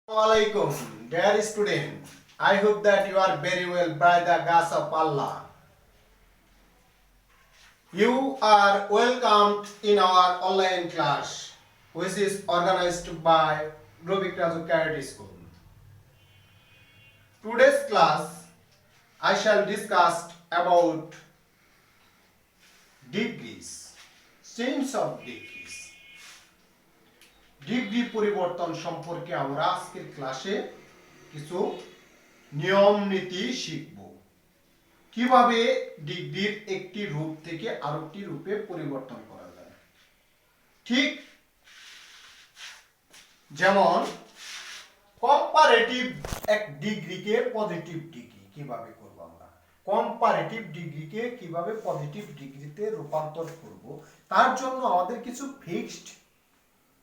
Assalamualaikum, dear student. I hope that you are very well by the grace of Allah. You are welcomed in our online class, which is organized by Rubik Raju Karate School. Today's class, I shall discuss about degrees, change of degrees. Degree পরিবর্তন সম্পর্কে আমরা আজকের ক্লাসে কিছু নিয়ম নীতি শিখব। কিভাবে ডিগ্রির একটি রূপ থেকে আরেকটি রূপে পরিবর্তন করা যায়। ঠিক যেমন কম্পারেটিভ এক ডিগ্রিকে পজিটিভ ডিগ্রি কিভাবে করব আমরা, কম্পারেটিভ ডিগ্রিকে কিভাবে পজিটিভ ডিগ্রিতে রূপান্তর করব, তার জন্য আমাদের কিছু ফিক্সড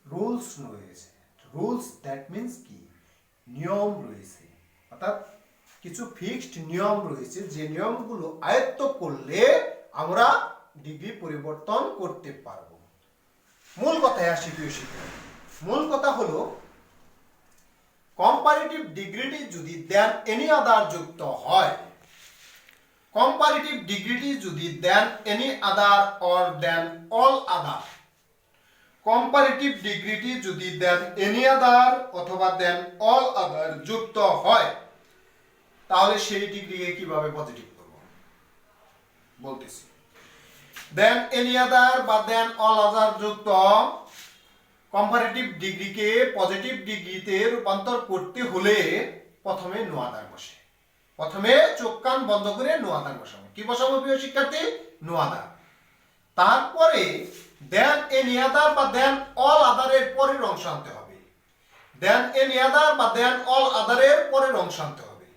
রুলস রয়েছে। রুলস দ্যাট মিন্স কি, নিয়ম রয়েছে, অর্থাৎ কিছু ফিক্সড নিয়ম রয়েছে যে নিয়মগুলো আয়ত্ত করলে আমরা ডিগ্রি পরিবর্তন করতে পারব। মূল কথায় আসি প্রিয় শিক্ষার্থী, মূল কথা হলো কম্পারেটিভ ডিগ্রিটি যদি দেন এনি আদার যুক্ত হয়, কম্পারেটিভ ডিগ্রিটি যদি than any other or than all other, comparative ডিগ্রিটি যদি দেন এনি আদার অথবা দেন অল আদার যুক্ত হয়, তাহলে সেই ডিগ্রিকে কিভাবে পজিটিভ করব বলতেছি। দেন এনি আদার বা দেন অল আদার যুক্ত কম্পারেটিভ ডিগ্রিকে পজিটিভ ডিগ্রিতে রূপান্তর করতে হলে প্রথমে নো আদার বসে, প্রথমে চোখ কান বন্ধ করে নো আদার বসাবো। কি বসাবো প্রিয় শিক্ষার্থী? No other. তারপরে দেন এনি আদার বা দেন অল আদারের পরের অংশ আনতে হবে। দেন এনি আদার বা দেন অল আদারের পরের অংশ আনতে হবে,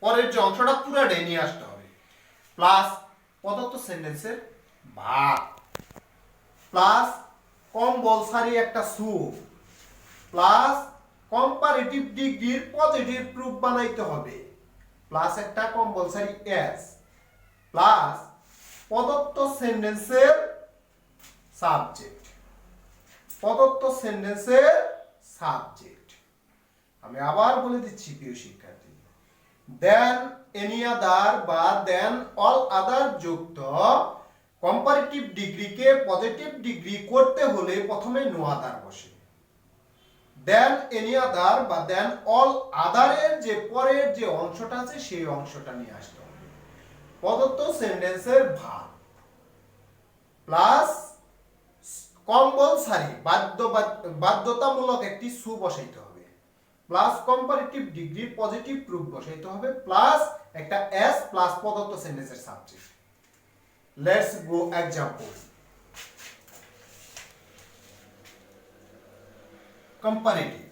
পরের যে অংশটা পুরাটাই নিয়ে আসতে হবে, প্লাস প্রদত্ত সেন্টেন্সের ভাগ, প্লাস কম্পালসারি একটা সুপ, প্লাস কম্পারেটিভ ডিগ্রির পজিটিভ প্রুফ বানাইতে হবে, প্লাস একটা কম্পালসারি এস, প্লাস প্রদত্ত সেন্টেন্সের সাবজেক্ট, প্রদত্ত সেন্টেন্সের সাবজেক্ট। আমি আবার বলে দিচ্ছি প্রিয় শিক্ষার্থী, দেন এনি আদার বা দেন অল আদার যুক্ত কম্পারেটিভ ডিগ্রিকে পজিটিভ ডিগ্রি করতে হলে প্রথমে নো আদার বসে। দেন এনি আদার বা দেন অল আদারের যে পরের যে অংশটা আছে সেই অংশটা নিয়ে আসতে হবে, প্রদত্ত সেন্টেন্সের ভাগ, প্লাস কম্পালসারি বাধ্যতামূলক একটি সু বসাইতে হবে, plus comparative degree positive proof বসাইতে হবে, প্লাস একটা এস, প্লাস প্রদত্ত সেন্টেন্সের subject. Let's go example. Comparative,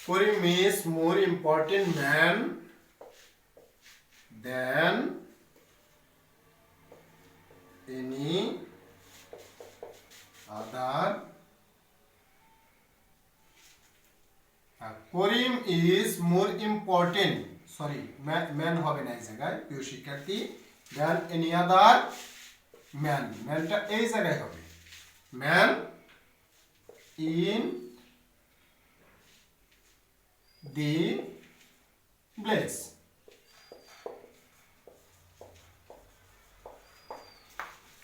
Karim is more important man than any other. Karim is more important, sorry, man হবে না এই জায়গায় প্রিয় শিক্ষার্থী, than any other man, manটা এই জায়গায় হবে, man in the place।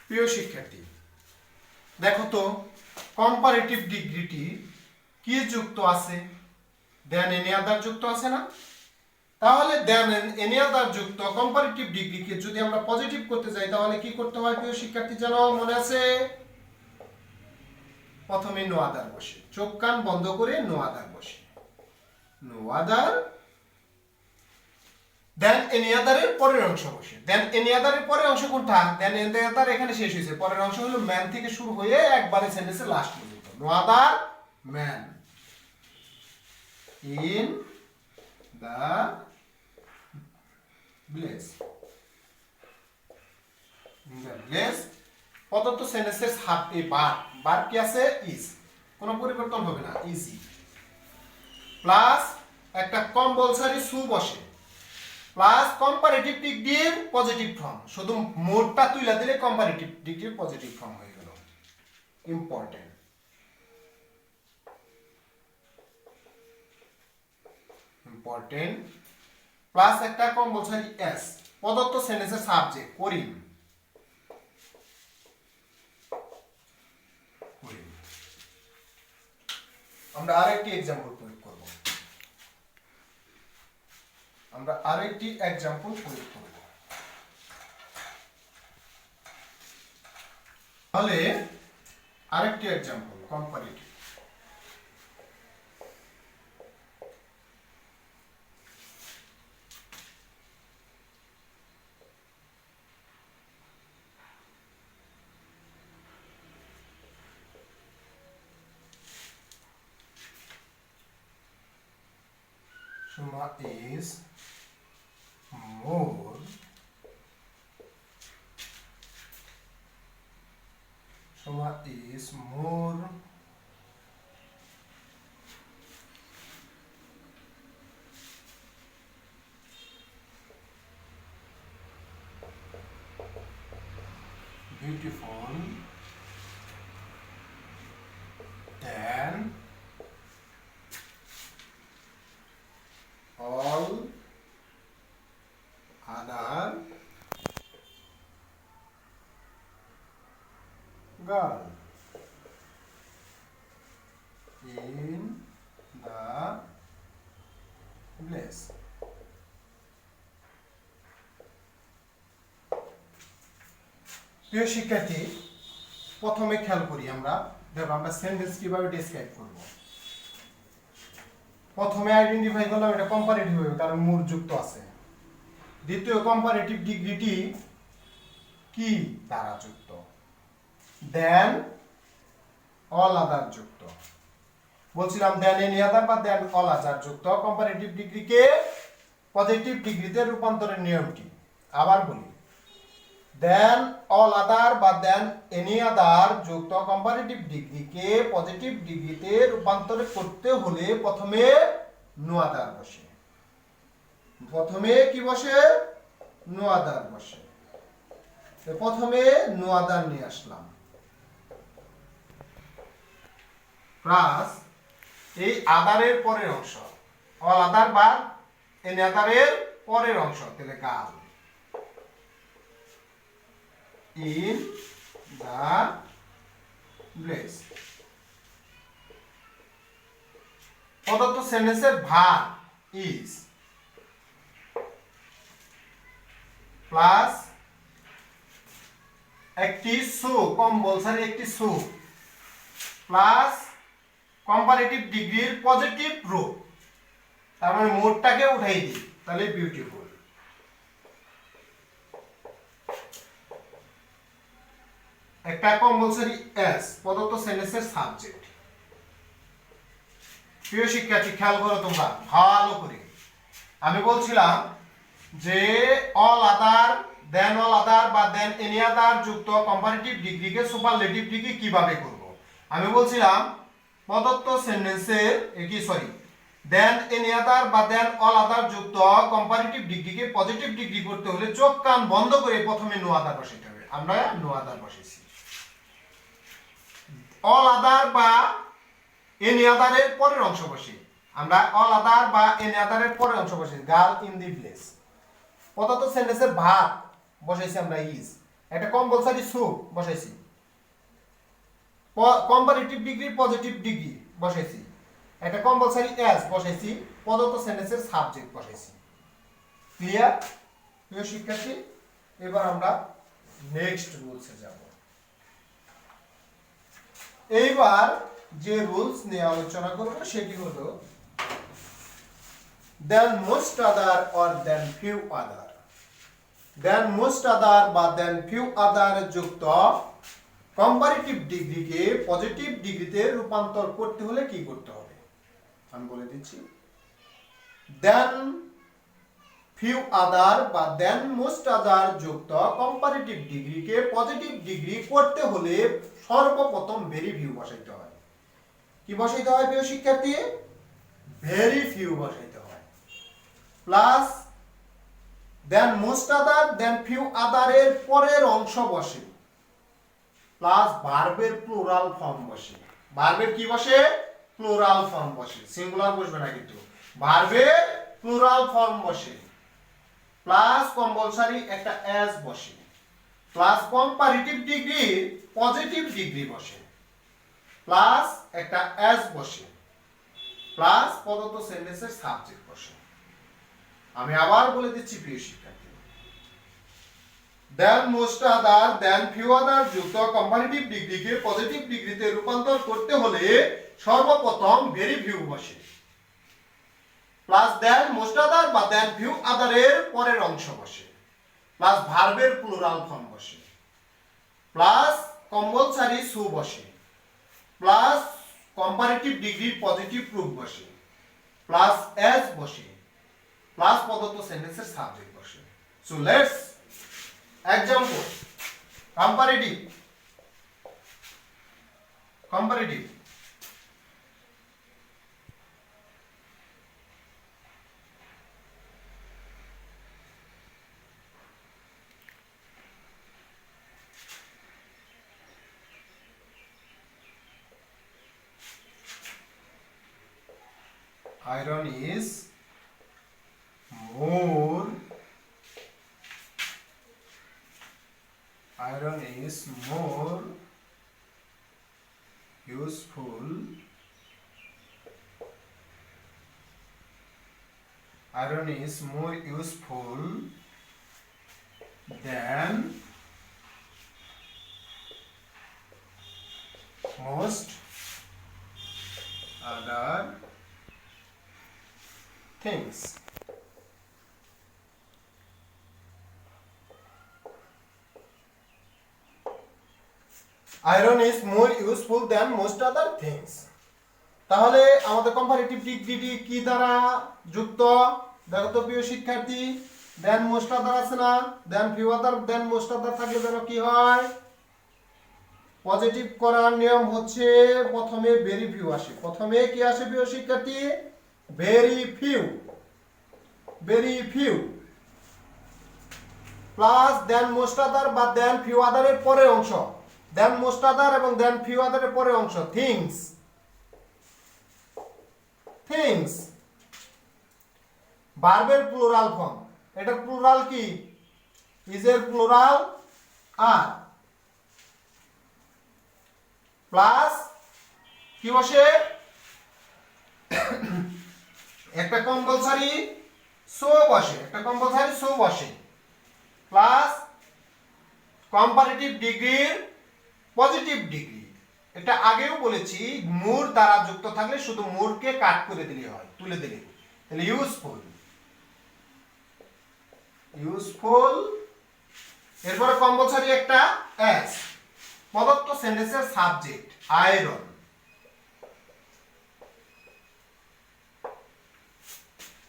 প্রিয় শিক্ষার্থী দেখো তো কম্পারেটিভ ডিগ্রিটি কি যুক্ত আছে? দেন এনি আদার যুক্ত আছে না? তাহলে দেন এনি আদার যুক্ত কম্পারেটিভ ডিগ্রিকে যদি আমরা পজিটিভ করতে যাই তাহলে কি করতে হয় প্রিয় শিক্ষার্থী, জানো মনে আছে? প্রথমে নো আদার বসে, চোখ কান বন্ধ করে নো আদার বসে, নো আদার দেন এনি আদার এর পরের অংশ বসে। দেন এনি আদার এর পরের অংশ কোনটা? দেন এনি আদার এখানে শেষ হয়েছে, পরের অংশ হলো ম্যান থেকে শুরু হয়ে একবারে সেন্টেন্সের লাস্ট পর্যন্ত। No other man in the village. Village প্রদত্ত সেন্টেন্সের সাবজেক্ট ভার্ব কি আছে? ইজ, কোনো পরিবর্তন হবে না, ইজি। প্লাস একটা কম্পালসরি সু বসে, প্লাস কম্পারেটিভ ডিগ্রির পজিটিভ ফর্ম। শুধু মোডটা তুইলা দিলে কম্পারেটিভ ডিগ্রির পজিটিভ ফর্ম হয়ে গেল। ইম্পর্টেন্ট। ইম্পর্টেন্ট প্লাস একটা কম্পালসরি এস। প্রদত্ত সেন্টেন্সের সাবজেক্ট করিম। আমরা আরেকটি এক্সাম্পল প্রয়োগ করব। তাহলে আরেকটি example comparative. Shuma is more beautiful than all other girl in the village. প্রিয় শিক্ষার্থী, প্রথমে খেয়াল করি আমরা, দেখো আমরা সেন্টেন্স কিভাবে ডেসক্রাইব করব। প্রথমে আইডেন্টিফাই করলাম এটা কম্পারেটিভ হবে, কারণ মূল যুক্ত আছে। দ্বিতীয়, কম্পারেটিভ ডিগ্রিটি কি দ্বারা যুক্ত? দেন অল আদার যুক্ত। বলছিলাম দেন এনি আদার বা দেন অল আদার যুক্ত কম্পারেটিভ ডিগ্রিকে পজিটিভ ডিগ্রিতে রূপান্তরের নিয়ম কি? আবার বলি, দেন অল আদার বা দেন এনি আদার যুক্ত কম্পারেটিভ ডিগ্রিকে পজিটিভ ডিগ্রিতে রূপান্তর করতে হলে প্রথমে নো আদার বসে। প্রথমে কি বসে? নো আদার বসে। প্রথমে নো আদার নিয়ে আসলাম, প্লাস এই আদারের পরের অংশ অল আদার বা এনি আদারের পরের অংশ, তাহলে গাল in the village। প্রদত্ত সেন্টেন্সের ভার্ব is প্লাস একটি সু, কম্পালসরি একটি সু, প্লাস কম্পারেটিভ ডিগ্রির পজিটিভ রূপ, তার মানে মোডটাকে উঠাই দিই, তাহলে বিউটিফুল। একটা কম্পালসরি এস, প্রদত্ত সেন্টেন্সের সাবজেক্ট। প্রিয় শিক্ষার্থী, খেয়াল করো তোমরা ভালো করে। আমি বলছিলাম যে অল আদার, দেন অল আদার বা দেন এনি আদার যুক্ত কম্পারেটিভ ডিগ্রিকে সুপারলেটিভ ডিগ্রি কিভাবে করব। আমি বলছিলাম প্রদত্ত সেন্টেন্সের দেন এনি আদার বা দেন অল আদার যুক্ত কম্পারেটিভ ডিগ্রিকে পজিটিভ ডিগ্রি করতে হলে চোখ কান বন্ধ করে প্রথমে নো আদার বসাইতে হবে। আমরা নো আদার বসেছি। অল আদার বা এনি আদারের পরের অংশ বসে, আমরা অল আদার বা এনি আদারের পরের অংশ বসে গার্ল ইন দি ভিলেজ। প্রদত্ত সেন্টেন্সের ভার্ব বসাইছি আমরা ইজ, একটা কম্পালসরি সু বসাইছি, কম্পারেটিভ ডিগ্রি পজিটিভ ডিগ্রি বসাইছি, একটা কম্পালসরি এস বসাইছি, প্রদত্ত সেন্টেন্সের সাবজেক্ট বসাইছি। ক্লিয়ার প্রিয় শিক্ষার্থী? এবার আমরা নেক্সট রুলসে যাব। এইবার যে রুলস নিয়ে আলোচনা করব সেটি হলো than most other or than few other. than most other বা than few other যুক্ত কম্পারেটিভ ডিগ্রিকে পজিটিভ ডিগ্রিতে রূপান্তর করতে হলে কি করতে হবে আমি বলে দিচ্ছি than few other বা than most other যুক্ত কম্পারেটিভ ডিগ্রিকে পজিটিভ ডিগ্রি করতে হলে সর্বপ্রথম ভেরি ফিউ বসাইতে হয় কি বসাইতে হয় প্রিয় শিক্ষার্থী ভেরি ফিউ বসাইতে হয় প্লাস দেন মোস্ট আদার দেন ফিউ আদার এর পরের অংশ বসে প্লাস ভার্বের প্লুরাল ফর্ম বসে ভার্বের কি বসে প্লুরাল ফর্ম বসে সিঙ্গুলার বসবে না কিন্তু ভার্বের প্লুরাল ফর্ম বসে প্লাস কম্পালসারি একটা এস বসে plus comparative degree positive degree বসে প্লাস একটা এস বসে প্লাস প্রদত্ত সেন্টেন্সের সাবজেক্ট বসে আমি আবার বলে দিচ্ছি প্রিয় শিক্ষার্থী দেন মোস্ট আদার দেন ফিউ আদার যুক্ত কম্পারেটিভ ডিগ্রিকে পজিটিভ ডিগ্রিতে রূপান্তর করতে হলে সর্বপ্রথম ভেরি ফিউ বসে প্লাস দেন মোস্ট আদার বা দেন ফিউ আদারের পরের অংশ বসে প্লাস ভার্বের প্লুরাল ফর্ম বসে প্লাস কম্পালসারি সু বসে plus comparative degree positive proof বসে প্লাস এস বসে প্লাস প্রদত্ত সেন্টেন্সের সাবজেক্ট বসে so let's example comparative iron is more useful than most other things. Iron is more useful than most other things. তাহলে আমাদের comparative ডিগ্রিটি কি দ্বারা যুক্ত দেখো তো প্রিয় শিক্ষার্থী দেন মোস্ট আদার আছে না দেন ফিউ আদার দেন মোস্ট আদার থাকলে যেন কি হয় পজিটিভ করার নিয়ম হচ্ছে প্রথমে ভেরি ফিউ আসে প্রথমে কি আসে প্রিয় শিক্ষার্থী very few plus then most other বা দেন ফিউ আদারের পরের অংশ দেন মোস্ট আদার এবং দেন ফিউ আদারের পরের অংশ থিংস ভার্বের প্লুরাল ফর্ম এটার প্লুরাল কি ইজ এর প্লুরাল আর প্লাস কি বসে একটা কম্পালসারি সো বসে প্লাস কম্পারেটিভ ডিগ্রির পজিটিভ ডিগ্রি এটা আগেও বলেছি মোর দ্বারা যুক্ত থাকলে শুধু মোরকে কাট করে দিলে হয় তুলে দিলে তাহলে ইউজফুল এরপরে কম্পালসারি একটা এস প্রদত্ত সেন্টেন্সের সাবজেক্ট আয়রন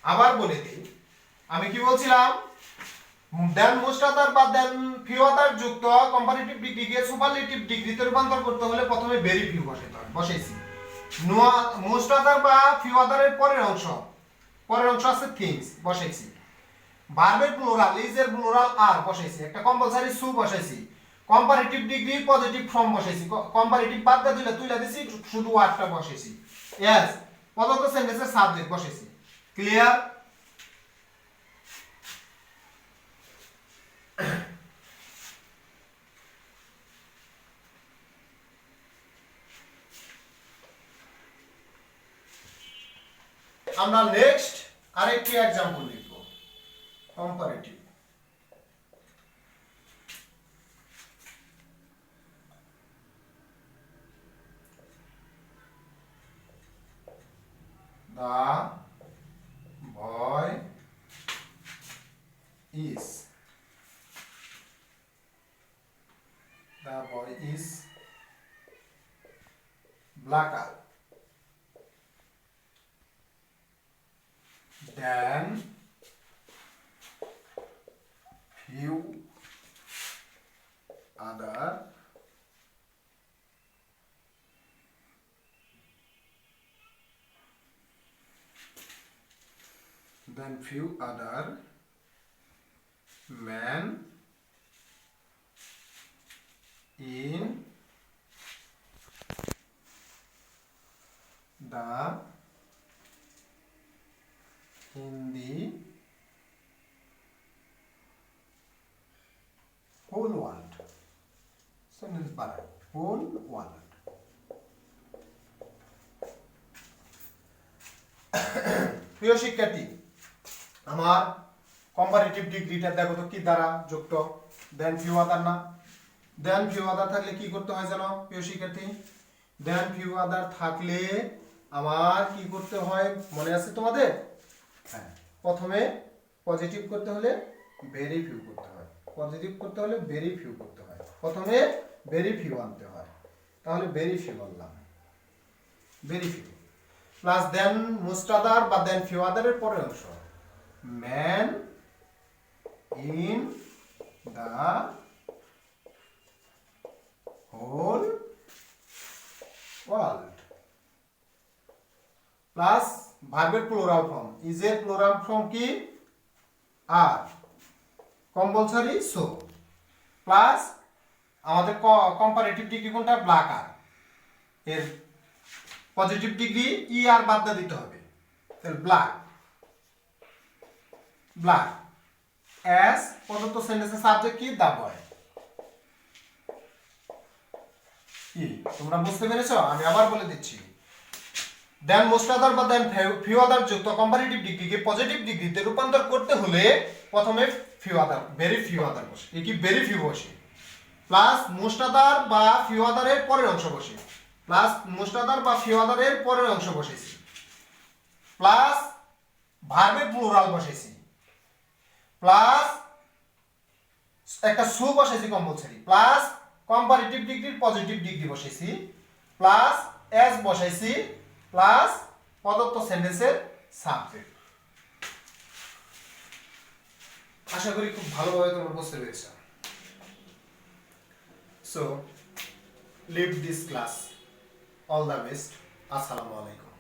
আবার বলে দিই আমি কি বলছিলাম দেন মোস্ট আদার বা দেন ফিউ আদার যুক্ত কম্পারেটিভ ডিগ্রিকে সুপারলেটিভ ডিগ্রিতে রূপান্তর করতে হলে প্রথমে ভেরি ফিউ বসাইছি মোস্ট আদার বা ফিউ আদারের পরের অংশ আছে থিংস বসাইছি ভার্বের প্লুরাল ইজ এর প্লুরাল আর বসাইছি একটা কম্পালসারি সু বসাইছি কম্পারেটিভ ডিগ্রি পজিটিভ ফর্ম বসাইছি কম্পারেটিভ বাদ দিলে তুইলা দিছি শুধু ওয়ার্ডটা বসাইছি यस প্রদত্ত সেন্টেন্সের সাবজেক্ট বসাইছি ক্লিয়ার আমরা নেক্সট আরেকটি एग्जांपल লিখব comparative the boy The boy is blacker than few other men in the whole world. Sentence বানান, whole world. প্রিয় শিক্ষার্থী, আমার কম্পারেটিভ ডিগ্রিটা দেখো তো কি দ্বারা যুক্ত, দেন ফিউ আদার না। দেন ফিউ আদার থাকলে কি করতে হয় জানো প্রিয় শিক্ষার্থী? দেন ফিউ আদার থাকলে আমার কি করতে হয় মনে আছে তোমাদের? হ্যাঁ, প্রথমে পজিটিভ করতে হলে ভেরি ফিউ করতে হয়, পজিটিভ করতে হলে ভেরি ফিউ করতে হয়, প্রথমে ভেরি ফিউ আনতে হয়। তাহলে ভেরি ফিউ আনলাম, very few plus then most other বা দেন ফিউ আদারের পরের অংশ, man in the whole world plus ভার্বের প্লুরাল ফর্ম, ইজ এর প্লুরাল ফর্ম কি? আর কম্পালসরি সো, প্লাস আমাদের কম্পারেটিভ ডিগ্রি কোনটা? ব্ল্যাক আর, এর পজিটিভ ডিগ্রি ই আর বাদ দিয়ে দিতে হবে, তাহলে ব্ল্যাক ব্ল্যাক অ্যাজ প্রদত্ত সেন্টেন্সের সাবজেক্ট কি? দা বয়। কি তোমরা বুঝতে পেরেছো? আমি আবার বলে দিচ্ছি, দেন মোস্ট আদার বা দেন ফিউ আদার যুক্ত কম্পারেটিভ ডিগ্রিকে পজিটিভ ডিগ্রিতে রূপান্তর করতে হলে প্রথমে few other, very few other বসে, এই কি ভেরি ফিউ বসে, প্লাস মোস্ট আদার বা ফিউ আদারের পরের অংশ বসে, প্লাস মোস্ট আদার বা ফিউ আদারের পরের অংশ বসেছি, প্লাস ভার্বের প্লুরাল বসেছি, প্লাস একটা সু বসেছি কম্পালসরি, প্লাস কম্পারেটিভ ডিগ্রির পজিটিভ ডিগ্রি বসেছি, প্লাস এস বসাইছি, প্লাস প্রদত্ত সেন্টেন্সের সাবজেক্ট। আশা করি খুব ভালোভাবে তোমরা বুঝতে পেরেছো। So leave this class, all the best, আসসালামু আলাইকুম।